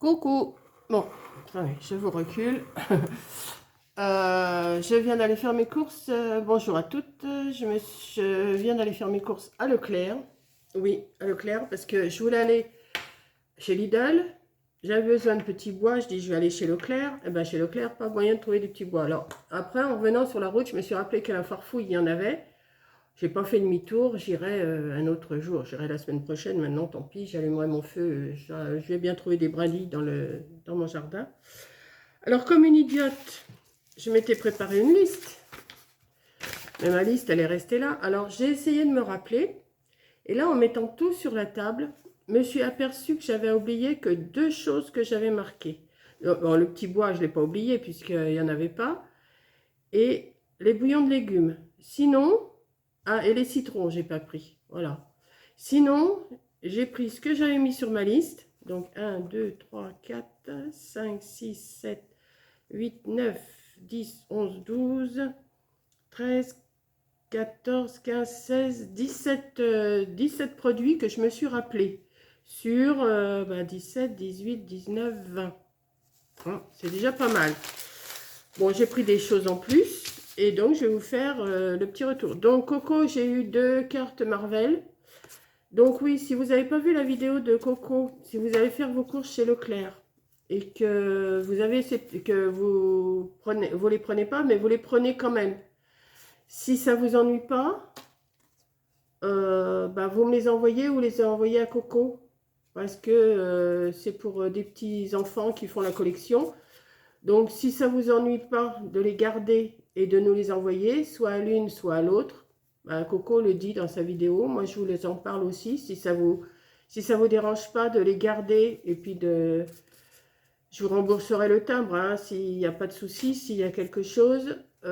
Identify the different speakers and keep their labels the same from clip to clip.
Speaker 1: Coucou. Bon, attendez, je vous recule. Je viens d'aller faire mes courses. Bonjour à toutes. Je viens d'aller faire mes courses à Leclerc. Oui, à Leclerc, parce que je voulais aller chez Lidl. J'avais besoin de petits bois. Je dis, je vais aller chez Leclerc. Et bien, chez Leclerc, pas moyen de trouver des petits bois. Alors, après, en revenant sur la route, je me suis rappelé qu'à la Farfouille, il y en avait. J'ai pas fait demi-tour, j'irai un autre jour, j'irai la semaine prochaine. Maintenant, tant pis, j'allumerai mon feu. Je vais bien trouver des brindilles dans mon jardin. Alors, comme une idiote, je m'étais préparé une liste. Mais ma liste, elle est restée là. Alors, j'ai essayé de me rappeler. Et là, en mettant tout sur la table, je me suis aperçue que j'avais oublié que deux choses que j'avais marquées. Bon, le petit bois, je ne l'ai pas oublié puisqu'il n'y en avait pas. Et les bouillons de légumes. Sinon, ah, et les citrons, j'ai pas pris. Voilà. Sinon, j'ai pris ce que j'avais mis sur ma liste. Donc 1, 2, 3, 4, 5, 6, 7, 8, 9, 10, 11, 12, 13, 14, 15, 16, 17, 17 produits que je me suis rappelé sur 17, 18, 19, 20. Hein, c'est déjà pas mal. Bon, j'ai pris des choses en plus. Et donc, je vais vous faire le petit retour. Donc, Coco, j'ai eu 2 cartes Marvel. Donc, oui, si vous n'avez pas vu la vidéo de Coco, si vous allez faire vos courses chez Leclerc et que vous avez que vous les prenez pas, mais vous les prenez quand même. Si ça vous ennuie pas, vous me les envoyez ou les envoyez à Coco. Parce que c'est pour des petits enfants qui font la collection. Donc, si ça ne vous ennuie pas de les garder et de nous les envoyer, soit à l'une, soit à l'autre, Coco le dit dans sa vidéo, moi je vous les en parle aussi, si ça vous dérange pas de les garder et puis je vous rembourserai le timbre, hein, s'il n'y a pas de souci, s'il y a quelque chose. Si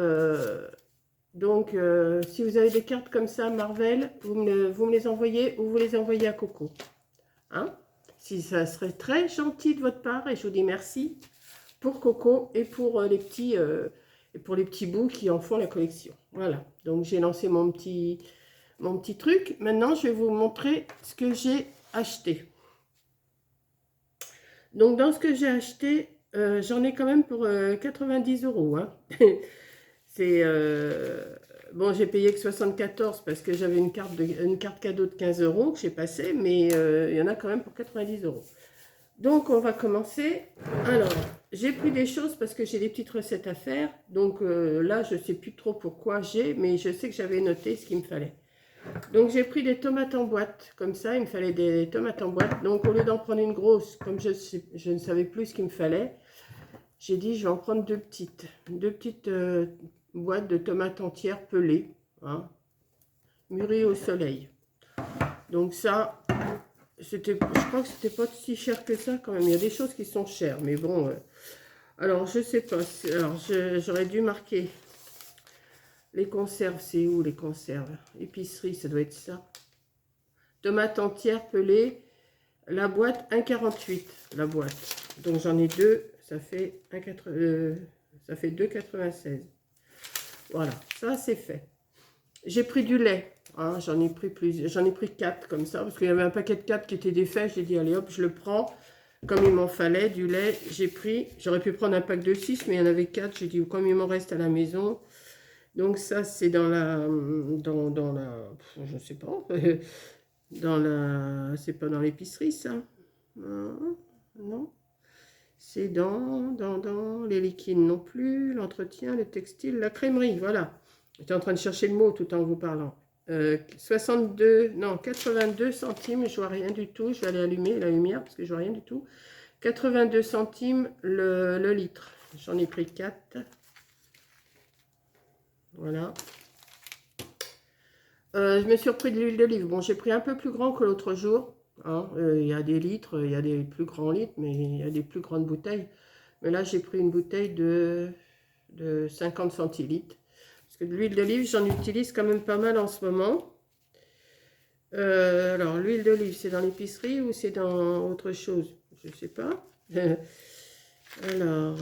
Speaker 1: vous avez des cartes comme ça, Marvel, vous me les envoyez ou vous les envoyez à Coco. Hein? Si ça serait très gentil de votre part et je vous dis merci pour Coco et pour les petits bouts qui en font la collection. Voilà, donc j'ai lancé mon petit truc. Maintenant, je vais vous montrer ce que j'ai acheté. Donc, dans ce que j'ai acheté, j'en ai quand même pour 90 €. Hein. C'est bon, j'ai payé que 74 parce que j'avais une carte cadeau de 15 € que j'ai passée, mais il y en a quand même pour 90 €. Donc, on va commencer. Alors, j'ai pris des choses parce que j'ai des petites recettes à faire. Donc là, je ne sais plus trop pourquoi mais je sais que j'avais noté ce qu'il me fallait. Donc, j'ai pris des tomates en boîte. Comme ça, il me fallait des tomates en boîte. Donc, au lieu d'en prendre une grosse, comme je ne savais plus ce qu'il me fallait, j'ai dit, je vais en prendre deux petites. Deux petites boîtes de tomates entières pelées, hein, mûries au soleil. Donc ça, je crois que c'était pas si cher que ça quand même. Il y a des choses qui sont chères, mais bon. Alors, je sais pas. Alors, j'aurais dû marquer les conserves. C'est où les conserves? Épicerie, ça doit être ça. Tomates entières pelées. La boîte 1,48. La boîte. Donc, j'en ai deux. Ça fait 2,96. Voilà, ça c'est fait. J'ai pris du lait. Hein, j'en ai pris 4 comme ça. Parce qu'il y avait un paquet de 4 qui était défait. J'ai dit, allez hop, je le prends. Comme il m'en fallait du lait, j'aurais pu prendre un pack de 6, mais il y en avait 4. J'ai dit, comme il m'en reste à la maison. Donc ça, c'est dans la, je sais pas, c'est pas dans l'épicerie, ça. Non. C'est dans les liquides non plus, l'entretien, le textile, la crèmerie, voilà. J'étais en train de chercher le mot tout en vous parlant. 82 centimes, je vois rien du tout. Je vais aller allumer la lumière parce que je vois rien du tout. 82 centimes le litre. J'en ai pris 4. Voilà. Je me suis repris de l'huile d'olive. Bon, j'ai pris un peu plus grand que l'autre jour. Hein. Il y a des litres, il y a des plus grands litres, mais il y a des plus grandes bouteilles. Mais là, j'ai pris une bouteille de 50 centilitres. Parce que de l'huile d'olive, j'en utilise quand même pas mal en ce moment. Alors, l'huile d'olive, c'est dans l'épicerie ou c'est dans autre chose? Je ne sais pas. Alors,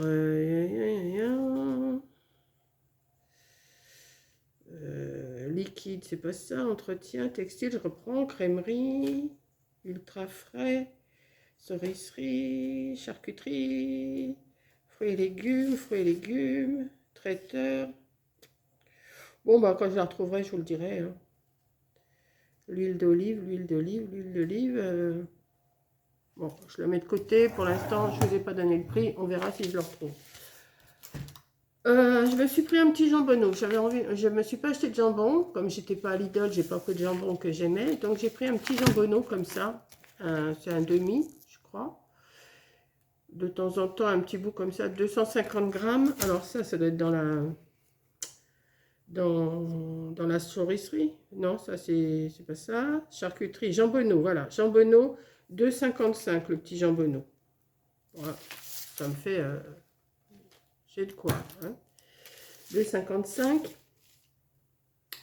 Speaker 1: liquide, c'est pas ça. Entretien, textile, je reprends. Crèmerie, ultra frais. Cerise, charcuterie, fruits et légumes, traiteur. Bon, bah, quand je la retrouverai, je vous le dirai. Hein. L'huile d'olive, l'huile d'olive, l'huile d'olive. Bon, je la mets de côté. Pour l'instant, je ne vous ai pas donné le prix. On verra si je le retrouve. Je me suis pris un petit jambonneau. J'avais envie, je me suis pas acheté de jambon. Comme j'étais pas à Lidl, j'ai pas pris de jambon que j'aimais. Donc, j'ai pris un petit jambonneau comme ça. C'est un demi, je crois. De temps en temps, un petit bout comme ça, 250 grammes. Alors ça doit être dans la choricerie. Non, ça, c'est pas ça. Charcuterie, jambonneau, voilà. Jambonneau, 2,55 le petit jambonneau. Voilà. Ça me fait... j'ai de quoi. Hein. 2,55.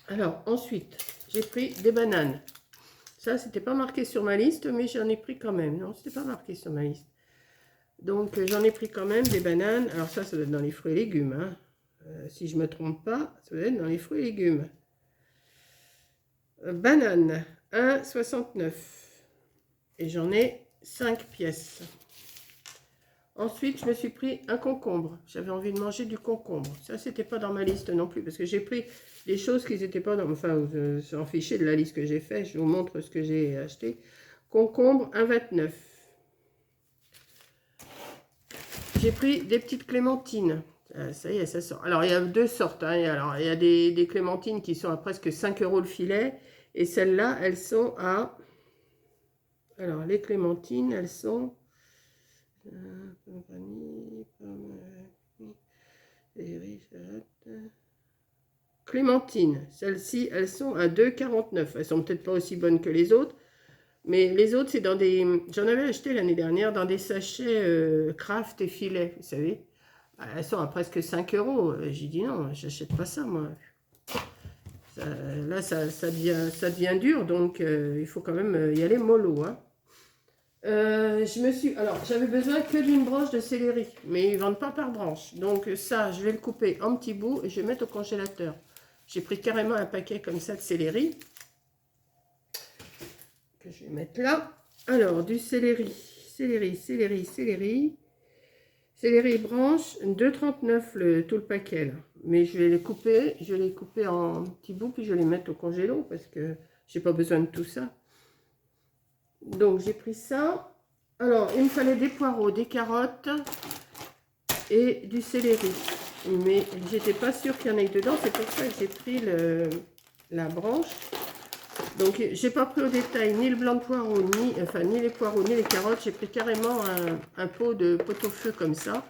Speaker 1: Alors, ensuite, j'ai pris des bananes. Ça, c'était pas marqué sur ma liste, mais j'en ai pris quand même. Non, c'était pas marqué sur ma liste. Donc, j'en ai pris quand même des bananes. Alors ça doit être dans les fruits et légumes. Hein. Si je ne me trompe pas, ça doit être dans les fruits et légumes. Banane, 1,69. Et j'en ai 5 pièces. Ensuite, je me suis pris un concombre. J'avais envie de manger du concombre. Ça, c'était pas dans ma liste non plus. Parce que j'ai pris des choses qui n'étaient pas dans... Enfin, vous s'en fichez de la liste que j'ai faite. Je vous montre ce que j'ai acheté. Concombre, 1,29. J'ai pris des petites clémentines. Ça y est, ça sort. Alors, il y a deux sortes. Hein. Alors, il y a des clémentines qui sont à presque 5 € le filet. Et celles-là, elles sont à... Alors, les clémentines, elles sont... Clémentines. Celles-ci, elles sont à 2,49. Elles sont peut-être pas aussi bonnes que les autres. Mais les autres, c'est dans des... J'en avais acheté l'année dernière dans des sachets craft et filet, vous savez. Elles sont à presque 5 €. J'ai dit non, j'achète pas ça, moi. Là, ça devient dur, donc il faut quand même y aller mollo. Hein. Alors, j'avais besoin que d'une branche de céleri, mais ils ne vendent pas par branche. Donc ça, je vais le couper en petits bouts et je vais mettre au congélateur. J'ai pris carrément un paquet comme ça de céleri. Que je vais mettre là. Alors, du céleri, céleri branche, 2,39 tout le paquet là. Mais je vais les couper en petits bouts, puis je vais les mettre au congélo parce que j'ai pas besoin de tout ça. Donc, j'ai pris ça. Alors, il me fallait des poireaux, des carottes et du céleri. Mais j'étais pas sûre qu'il y en ait dedans, c'est pour ça que j'ai pris la branche. Donc, j'ai pas pris au détail ni le blanc de poireau, ni les poireaux, ni les carottes. J'ai pris carrément un pot de pot-au-feu comme ça.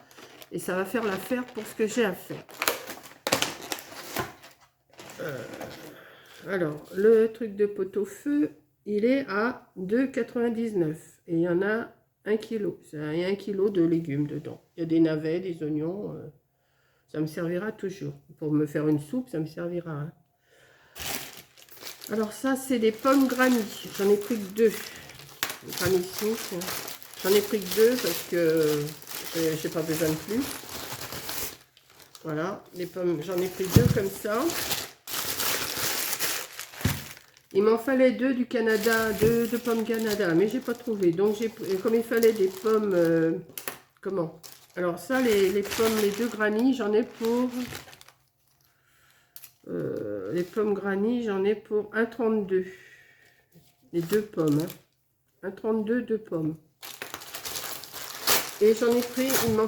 Speaker 1: Et ça va faire l'affaire pour ce que j'ai à faire. Alors, le truc de pot-au-feu, il est à 2,99. Et il y en a 1 kg. Il y a 1 kg de légumes dedans. Il y a des navets, des oignons. Ça me servira toujours. Pour me faire une soupe, ça me servira. Hein. Alors ça, c'est des pommes granny. J'en ai pris que 2. Granny Smith. J'en ai pris que 2 parce que j'ai pas besoin de plus. Voilà, les pommes, j'en ai pris 2 comme ça. Il m'en fallait 2 du Canada, 2 de pommes Canada, mais j'ai pas trouvé. Donc comme il fallait des pommes, comment? Alors ça, les pommes, les 2 granny, j'en ai pour... les pommes granny, j'en ai pour 1,32. Les 2 pommes. Hein. 1,32, 2 pommes. Et j'en ai pris, il m'en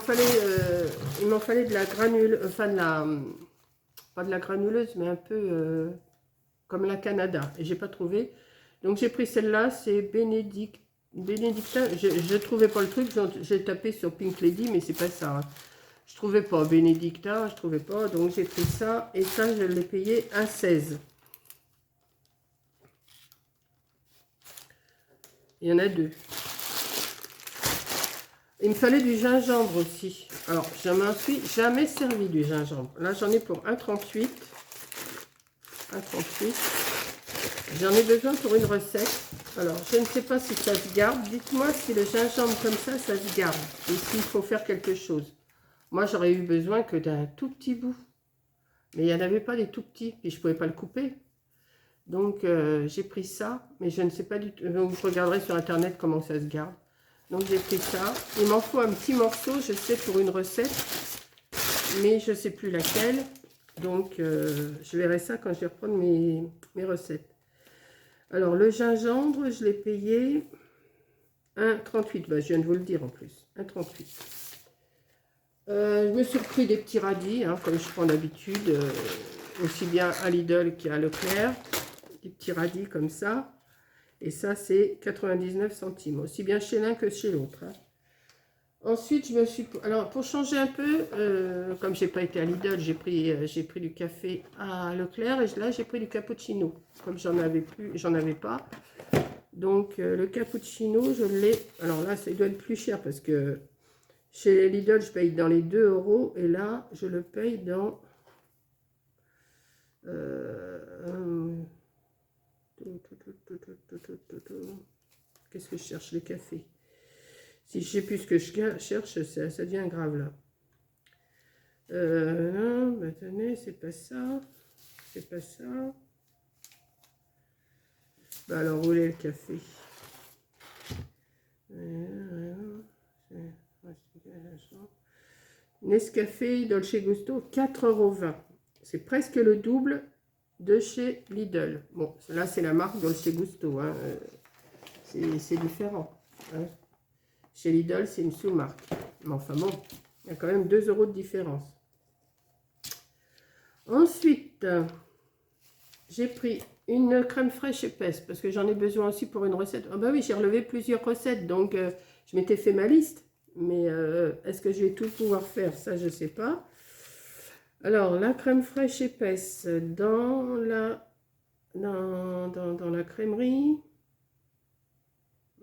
Speaker 1: fallait de la granule, enfin pas de la granuleuse, mais un peu comme la Canada. Et j'ai pas trouvé. Donc j'ai pris celle-là, c'est Bénédictin. Je trouvais pas le truc, j'ai tapé sur Pink Lady, mais c'est pas ça. Hein. Je trouvais pas Bénédictin, je trouvais pas, donc j'ai pris ça. Et ça, je l'ai payé 1,16. Il y en a 2. Il me fallait du gingembre aussi. Alors, je ne m'en suis jamais servi du gingembre. Là, j'en ai pour 1,38. 1,38. J'en ai besoin pour une recette. Alors, je ne sais pas si ça se garde. Dites-moi si le gingembre comme ça se garde. Et s'il faut faire quelque chose. Moi, j'aurais eu besoin que d'un tout petit bout. Mais il n'y en avait pas des tout petits. Et je ne pouvais pas le couper. Donc, j'ai pris ça. Mais je ne sais pas du tout. Je regarderai sur Internet comment ça se garde. Donc j'ai pris ça. Il m'en faut un petit morceau, je sais, pour une recette. Mais je ne sais plus laquelle. Donc je verrai ça quand je vais reprendre mes recettes. Alors le gingembre, je l'ai payé 1,38. Bah, je viens de vous le dire en plus. 1,38. Je me suis pris des petits radis, hein, comme je prends d'habitude. Aussi bien à Lidl qu'à Leclerc. Des petits radis comme ça. Et ça, c'est 99 centimes. Aussi bien chez l'un que chez l'autre. Hein. Ensuite, je me suis... Alors, pour changer un peu, comme j'ai pas été à Lidl, j'ai pris du café à Leclerc. Et là, j'ai pris du cappuccino. Comme j'en avais pas. Donc, le cappuccino, je l'ai... Alors là, ça doit être plus cher parce que chez Lidl, je paye dans les 2 euros. Et là, je le paye dans... Qu'est-ce que je cherche? Les cafés. Si je sais plus ce que je cherche, ça devient grave là. Non, bah, attendez, c'est pas ça. C'est pas ça. Bah alors, où est le café? Nescafé Dolce Gusto, 4,20 €. C'est presque le double de chez Lidl. Bon, là, c'est la marque Dolce Gusto. Hein. C'est différent. Hein. Chez Lidl, c'est une sous-marque. Mais enfin bon, il y a quand même 2 € de différence. Ensuite, j'ai pris une crème fraîche épaisse parce que j'en ai besoin aussi pour une recette. Ah bah oui, j'ai relevé plusieurs recettes, donc je m'étais fait ma liste. Mais est-ce que je vais tout pouvoir faire? Ça, je ne sais pas. Alors, la crème fraîche épaisse dans la crèmerie.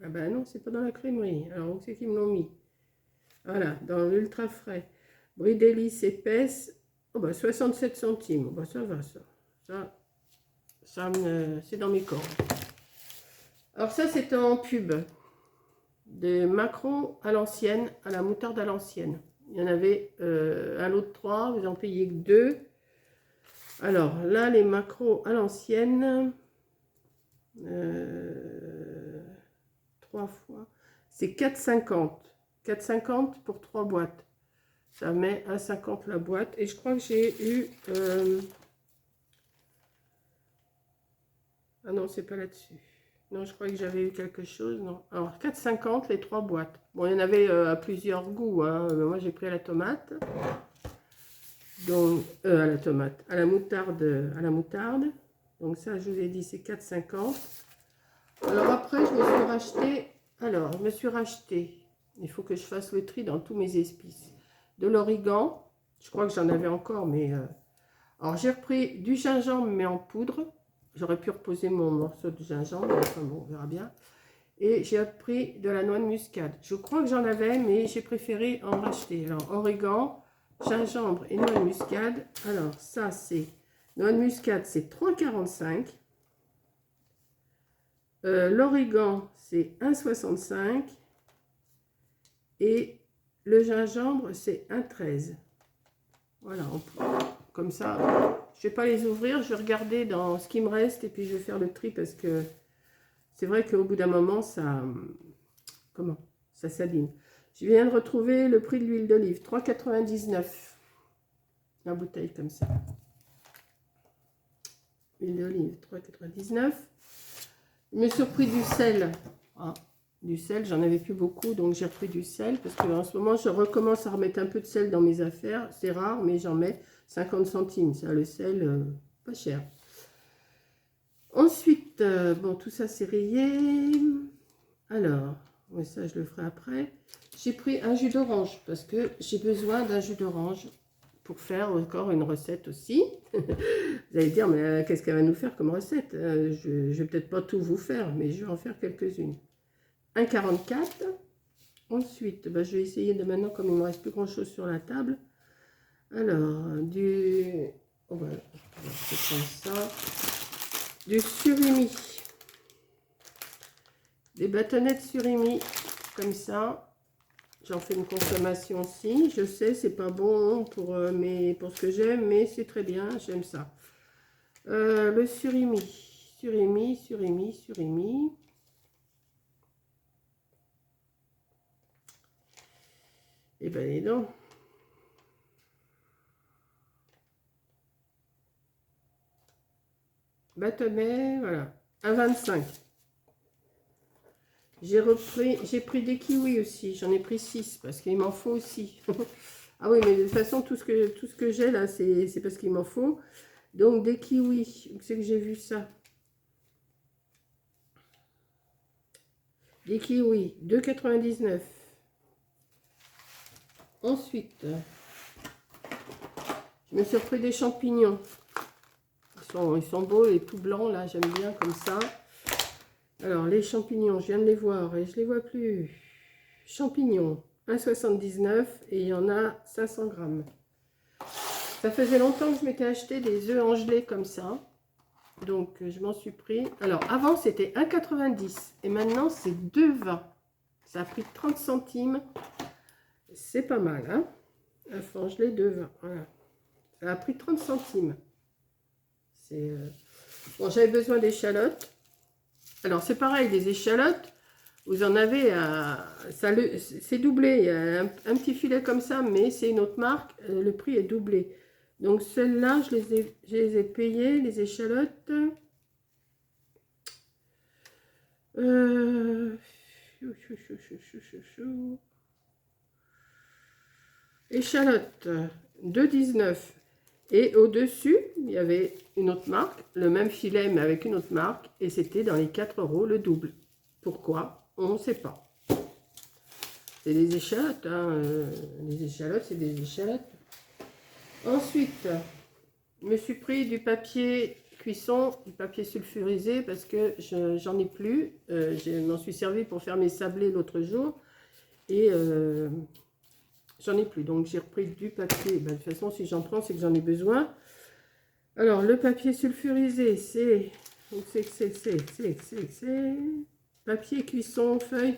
Speaker 1: Ah ben non, c'est pas dans la crèmerie. Alors, où c'est qu'ils me l'ont mis? Voilà, dans l'ultra frais. Brie d'hélice épaisse. Oh bah 67 centimes. Oh bah ça va, ça. C'est dans mes cordes. Alors ça, c'est en pub. Des macarons à l'ancienne, à la moutarde à l'ancienne. Il y en avait un lot de 3, vous en payez que 2. Alors là, les macarons à l'ancienne, 3 fois, c'est 4,50. 4,50 pour 3 boîtes. Ça met 1,50 la boîte. Et je crois que j'ai eu... Ah non, c'est pas là-dessus. Non, je crois que j'avais eu quelque chose. Non. Alors, 4,50 les 3 boîtes. Bon, il y en avait à plusieurs goûts. Hein. Moi, j'ai pris à la tomate. Donc, à la tomate. À la moutarde. Donc, ça, je vous ai dit, c'est 4,50. Alors, après, je me suis racheté... Alors, je me suis racheté... Il faut que je fasse le tri dans tous mes épices. De l'origan. Je crois que j'en avais encore, mais... Alors, j'ai repris du gingembre, mais en poudre. J'aurais pu reposer mon morceau de gingembre, enfin bon, on verra bien. Et j'ai pris de la noix de muscade. Je crois que j'en avais, mais j'ai préféré en racheter. Alors, origan, gingembre et noix de muscade. Alors, ça, c'est... Noix de muscade, c'est 3,45 €. L'origan, c'est 1,65 €. Et le gingembre, c'est 1,13 €. Voilà, comme ça... Je ne vais pas les ouvrir, je vais regarder dans ce qui me reste et puis je vais faire le tri parce que c'est vrai qu'au bout d'un moment, ça s'abîme. Je viens de retrouver le prix de l'huile d'olive, 3,99 €. La bouteille comme ça. Huile d'olive, 3,99 €. Je me suis repris du sel. Ah, du sel, j'en avais plus beaucoup, donc j'ai repris du sel parce qu'en ce moment, je recommence à remettre un peu de sel dans mes affaires. C'est rare, mais j'en mets 50 centimes. Ça, le sel, pas cher. Ensuite, bon, tout ça, c'est rayé. Alors, ouais, ça, je le ferai après. J'ai pris un jus d'orange parce que j'ai besoin d'un jus d'orange pour faire encore une recette aussi. Vous allez dire, mais qu'est-ce qu'elle va nous faire comme recette? Je ne vais peut-être pas tout vous faire, mais je vais en faire quelques-unes. 1,44 €. Ensuite, bah, je vais essayer de maintenant, comme il ne me reste plus grand-chose sur la table. Alors, on va prendre ça. Du surimi. Des bâtonnets de surimi, comme ça. J'en fais une consommation aussi. Je sais, c'est pas bon pour ce que j'aime, mais c'est très bien, j'aime ça. Le surimi. Surimi. Et ben les dents. Bâtonnet, voilà. 1,25. J'ai pris des kiwis aussi. J'en ai pris 6 parce qu'il m'en faut aussi. Ah oui, mais de toute façon, tout ce que j'ai là, c'est parce qu'il m'en faut. Donc des kiwis. Où c'est que j'ai vu ça? Des kiwis, 2,99. Ensuite, je me suis repris des champignons. Ils sont beaux et tout blancs là, j'aime bien comme ça. Alors les champignons, je viens de les voir et je les vois plus. Champignons, 1,79 et il y en a 500 grammes. Ça faisait longtemps que je m'étais acheté des œufs en gelée comme ça. Donc je m'en suis pris. Alors avant c'était 1,90 et maintenant c'est 2,20. Ça a pris 30 centimes. C'est pas mal, hein? Un œuf en gelée 2,20. Voilà. Ça a pris 30 centimes. Bon, j'avais besoin d'échalotes. Alors, c'est pareil, les échalotes, vous en avez à... C'est doublé. Il y a un petit filet comme ça, mais c'est une autre marque. Le prix est doublé. Donc, celles-là, je les ai payées, les échalotes. Échalotes, 2,19. Et au-dessus, il y avait une autre marque, le même filet, mais avec une autre marque. Et c'était dans les 4 € le double. Pourquoi? On ne sait pas. C'est des échalotes, hein. Les échalotes, c'est des échalotes. Ensuite, je me suis pris du papier cuisson, du papier sulfurisé, parce que j'en ai plus. Je m'en suis servi pour faire mes sablés l'autre jour. Et j'en ai plus. Donc, j'ai repris du papier. Ben, de toute façon, si j'en prends, c'est que j'en ai besoin. Alors, le papier sulfurisé, c'est papier cuisson, feuille,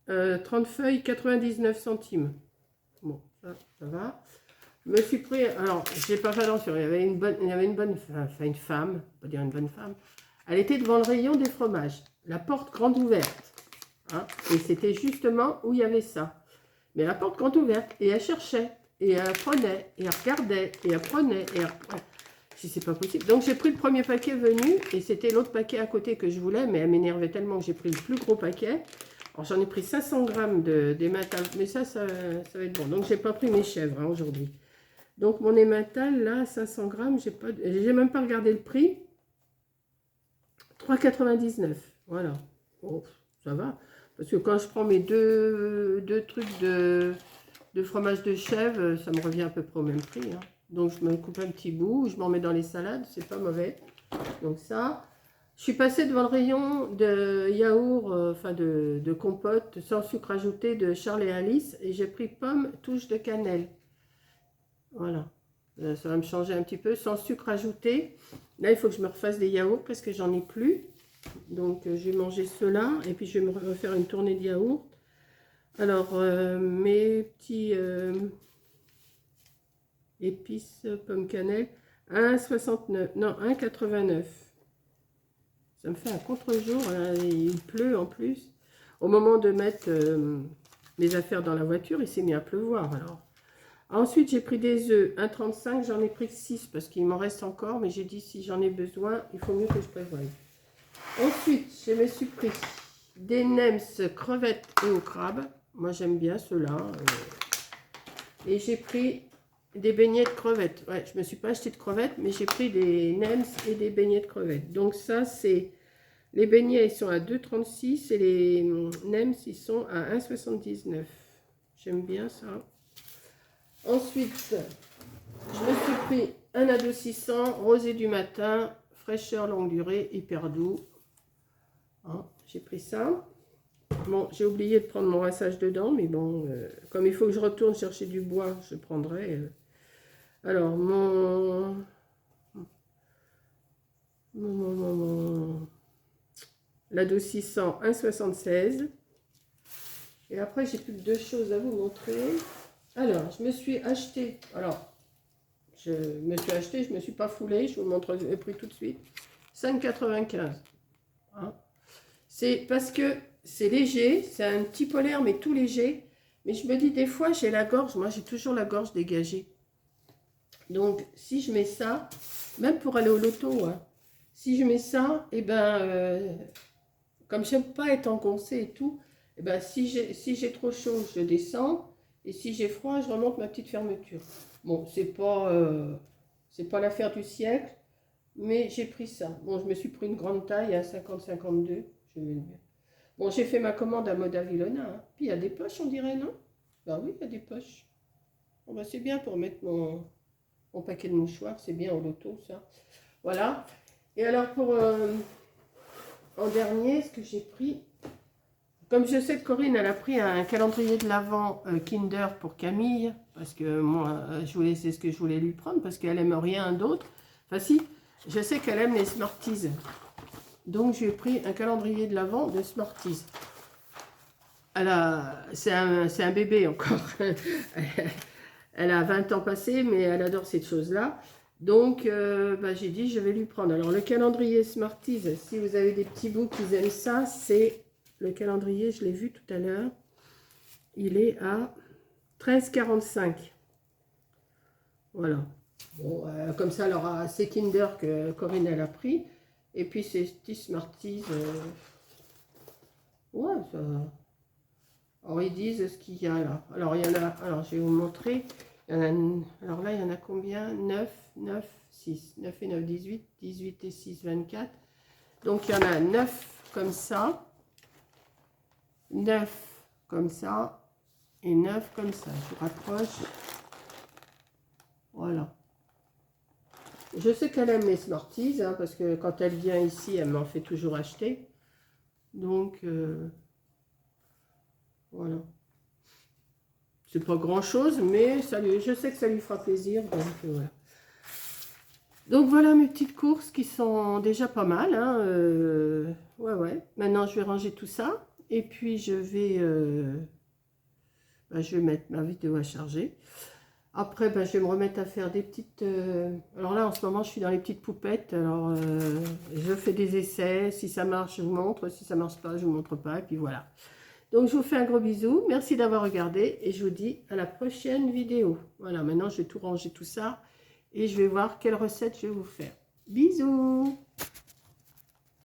Speaker 1: 30 feuilles, 99 centimes. Bon, ça va. Je me suis pris, alors, j'ai pas fait attention, il y avait une bonne, enfin, une femme, on peut dire une bonne femme. Elle était devant le rayon des fromages, la porte grande ouverte. Hein, et c'était justement où il y avait ça. Mais la porte grande ouverte, et elle cherchait, et elle prenait, et elle regardait, et elle prenait, et elle... Si c'est pas possible. Donc j'ai pris le premier paquet venu et c'était l'autre paquet à côté que je voulais, mais elle m'énervait tellement que j'ai pris le plus gros paquet. Alors j'en ai pris 500 grammes d'émental, mais ça va être bon. Donc j'ai pas pris mes chèvres hein, aujourd'hui. Donc mon emmental là, 500 grammes, j'ai même pas regardé le prix. 3,99. Voilà. Oh, ça va. Parce que quand je prends mes deux trucs de fromage de chèvre, ça me revient à peu près au même prix. Hein. Donc, je me coupe un petit bout, je m'en mets dans les salades, c'est pas mauvais. Donc ça, je suis passée devant le rayon de yaourt, enfin de compote sans sucre ajouté de Charles et Alice. Et j'ai pris pomme, touche de cannelle. Voilà. Ça va me changer un petit peu, sans sucre ajouté. Là, il faut que je me refasse des yaourts parce que j'en ai plus. Donc, je vais manger ceux-là. Et puis, je vais me refaire une tournée de yaourt. Alors, mes petits... épices, pomme cannelle, 1,69, non, 1,89. Ça me fait un contre-jour, hein, il pleut en plus. Au moment de mettre les affaires dans la voiture, il s'est mis à pleuvoir alors. Ensuite, j'ai pris des œufs, 1,35, j'en ai pris 6 parce qu'il m'en reste encore, mais j'ai dit si j'en ai besoin, il faut mieux que je prévoie. Ensuite, je me suis pris des nems crevettes et au crabe. Moi, j'aime bien ceux-là. Et j'ai pris des beignets de crevettes. Ouais, je ne me suis pas acheté de crevettes, mais j'ai pris des nems et des beignets de crevettes. Donc ça, c'est... Les beignets, ils sont à 2,36 et les nems, ils sont à 1,79. J'aime bien ça. Ensuite, je me suis pris un adoucissant, rosé du matin, fraîcheur longue durée, hyper doux. Hein, j'ai pris ça. Bon, j'ai oublié de prendre mon rinçage dedans, mais bon, comme il faut que je retourne chercher du bois, je prendrai... Alors, l'adoucissant 1,76. Et après, j'ai plus que deux choses à vous montrer. Alors, je me suis acheté. Je me suis pas foulée. Je vous montre le prix tout de suite. 5,95. Hein. C'est parce que c'est léger. C'est un petit polaire, mais tout léger. Mais je me dis des fois, j'ai la gorge, moi j'ai toujours la gorge dégagée. Donc si je mets ça, même pour aller au loto, hein, si je mets ça, et ben, comme j'aime pas être engoncée et tout, et ben si j'ai trop chaud, je descends. Et si j'ai froid, je remonte ma petite fermeture. Bon, c'est pas l'affaire du siècle, mais j'ai pris ça. Bon, je me suis pris une grande taille, à 50-52, je vais le mieux. Bon, j'ai fait ma commande à Moda Villona, hein. Puis il y a des poches, on dirait, non? Ben oui, il y a des poches. Bon, ben, c'est bien pour mettre mon paquet de mouchoirs, c'est bien au loto, ça. Voilà. Et alors, en dernier, ce que j'ai pris, comme je sais que Corinne, elle a pris un calendrier de l'Avent Kinder pour Camille, parce que moi, c'est ce que je voulais lui prendre, parce qu'elle aime rien d'autre. Enfin si, je sais qu'elle aime les Smarties. Donc, je lui ai pris un calendrier de l'Avent de Smarties. C'est un bébé encore. Elle a 20 ans passés, mais elle adore cette chose-là. Donc, bah, j'ai dit, je vais lui prendre. Alors, le calendrier Smarties, si vous avez des petits bouts qui aiment ça, c'est le calendrier, je l'ai vu tout à l'heure. Il est à 13,45. Voilà. Bon, comme ça, elle aura ses Kinder que Corinne, elle a pris. Et puis, ces petits Smarties, ouais, ça... Alors, ils disent ce qu'il y a là. Alors, il y en a... Alors, je vais vous montrer. Alors là, il y en a combien? 9, 9, 6. 9 et 9, 18. 18 et 6, 24. Donc, il y en a 9 comme ça. 9 comme ça. Et 9 comme ça. Je rapproche. Voilà. Je sais qu'elle aime les Smarties, hein, parce que quand elle vient ici, elle m'en fait toujours acheter. Donc, voilà. C'est pas grand chose, mais je sais que ça lui fera plaisir. Donc voilà mes petites courses qui sont déjà pas mal. Hein, ouais. Maintenant je vais ranger tout ça. Et puis je vais mettre ma vidéo à charger. Après je vais me remettre à faire des petites... Alors là en ce moment je suis dans les petites poupettes. Alors je fais des essais. Si ça marche je vous montre. Si ça marche pas je vous montre pas. Et puis voilà. Donc, je vous fais un gros bisou. Merci d'avoir regardé et je vous dis à la prochaine vidéo. Voilà, maintenant, je vais tout ranger tout ça et je vais voir quelle recette je vais vous faire. Bisous!